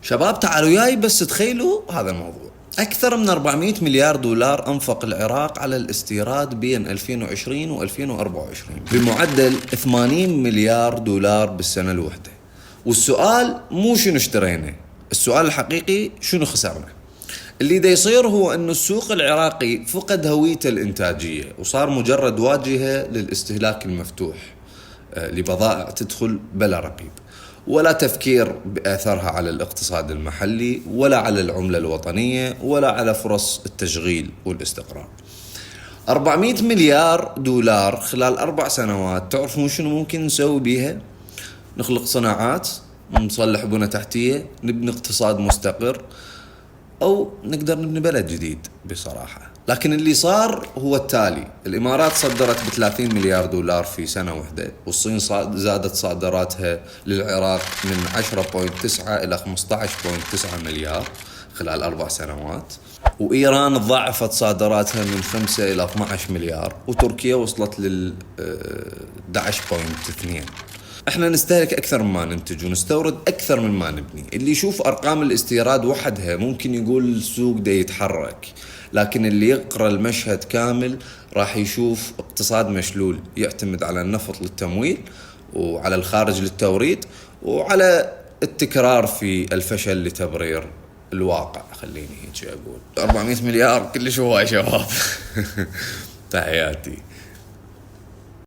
شباب تعالوا وياي بس تخيلوا هذا الموضوع. أكثر من 400 مليار دولار أنفق العراق على الاستيراد بين 2020 و2024 بمعدل 80 مليار دولار بالسنة الواحدة. والسؤال مو شنو اشترينا، السؤال الحقيقي شنو خسرنا. اللي دا يصير هو أن السوق العراقي فقد هويته الإنتاجية وصار مجرد واجهة للاستهلاك المفتوح لبضائع تدخل بلا رقيب، ولا تفكير بأثرها على الاقتصاد المحلي ولا على العملة الوطنية ولا على فرص التشغيل والاستقرار. 400 مليار دولار خلال 4 سنوات، تعرفون شنو ممكن نسوي بيها؟ نخلق صناعات، نصلح بنى تحتية، نبني اقتصاد مستقر، أو نقدر نبني بلد جديد بصراحة. لكن اللي صار هو التالي: الإمارات صدرت ب30 مليار دولار في سنة واحدة، والصين زادت صادراتها للعراق من 10.9 إلى 15.9 مليار خلال 4 سنوات، وإيران ضاعفت صادراتها من 5 إلى 12 مليار، وتركيا وصلت لل 11.2. احنا نستهلك اكثر مما ننتج ونستورد اكثر من ما نبني. اللي يشوف ارقام الاستيراد وحدها ممكن يقول السوق دا يتحرك، لكن اللي يقرأ المشهد كامل راح يشوف اقتصاد مشلول يعتمد على النفط للتمويل وعلى الخارج للتوريد وعلى التكرار في الفشل لتبرير الواقع. خليني هيك اقول 400 مليار كلش هواي شباب. تحياتي.